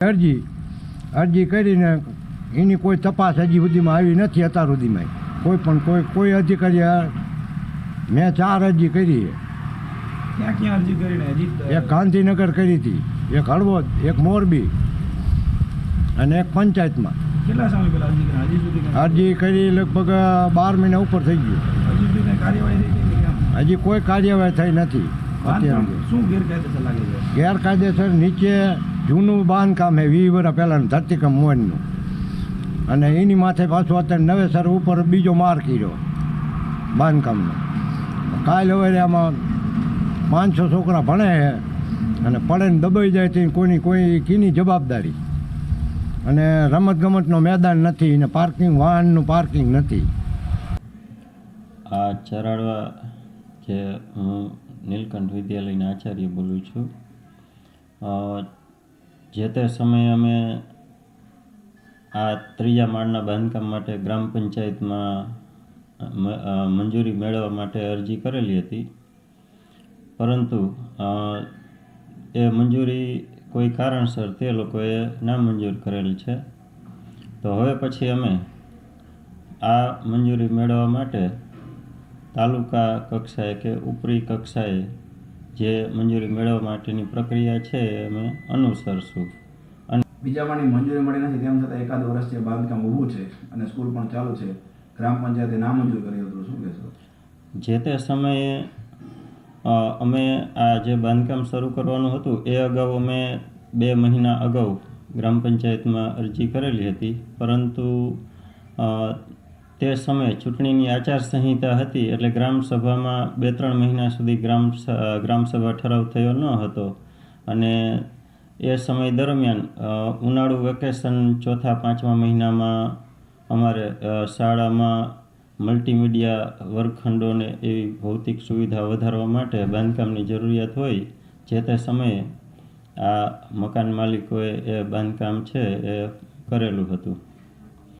અરજી કરીને એની કોઈ તપાસ હજી સુધીમાં આવી નથી. અત્યાર સુધીમાં કોઈ અધિકારી મેં 4 અરજી કરી છે. ક્યાં અરજી કરીને? એક ગાંધીનગર કરી હતી, એક હળવદ, એક મોરબી અને એક પંચાયતમાં. કેટલા સમય પહેલા અરજી કરી? હજી સુધી અરજી કરી લગભગ 12 મહિના ઉપર થઈ ગયું. હજી સુધી કઈ કાર્યવાહી થઈ કે કેમ? હજી કોઈ કાર્યવાહી થઈ નથી. અત્યારે શું ગેરકાયદેસર લાગે છે? ગેરકાયદેસર નીચે જૂનું બાંધકામ છે 20 વર્ષ પહેલાંનું ધરતીકંપ મોહનનું, અને એની માથે પાછું અત્યારે નવેસર ઉપર બીજો માર કર્યો બાંધકામનો. કાલ હવે આમાં 500 છોકરા ભણે છે અને પડે ને દબાઈ જાય તો કોઈની જવાબદારી. અને રમતગમતનો મેદાન નથી ને વાહનનું પાર્કિંગ નથી. આ ચરાડવા જે હું નીલકંઠ વિદ્યાલયના આચાર્ય બોલું છું. જે તે સમયે અમે આ 3જા માળના બાંધકામ માટે ગ્રામ પંચાયતમાં મંજૂરી મેળવવા માટે અરજી કરેલી હતી, પરંતુ એ મંજૂરી કોઈ કારણસર તે લોકોએ નામંજૂર કરેલ છે. તો હવે પછી અમે આ મંજૂરી મેળવવા માટે તાલુકા કક્ષાએ કે ઉપરી કક્ષાએ જે મંજૂરી મેળવવા માટેની પ્રક્રિયા છે એ અમે અનુસરશું. અને બીજા માળની મંજૂરી મળી નથી, તેમ છતાં એકાદ વર્ષથી બાંધકામ ઊભું છે અને સ્કૂલ પણ ચાલુ છે. ગ્રામ પંચાયતે નામંજૂર કરી હતું, શું કહેશો? જે તે સમયે અમે આ જે બાંધકામ શરૂ કરવાનું હતું એ અગાઉ અમે 2 મહિના અગાઉ ગ્રામ પંચાયતમાં અરજી કરેલી હતી, પરંતુ તે સમયે ચૂંટણીની આચારસંહિતા હતી એટલે ગ્રામસભામાં 2-3 મહિના સુધી ગ્રામસભા ઠરાવ થયો ન હતો. અને એ સમય દરમિયાન ઉનાળુ વેકેશન 4-5મા મહિનામાં અમારે શાળામાં મલ્ટીમીડિયા વર્ગખંડોને એવી ભૌતિક સુવિધા વધારવા માટે બાંધકામની જરૂરિયાત હોય. જે તે સમયે આ મકાન માલિકોએ એ બાંધકામ છે એ કરેલું હતું.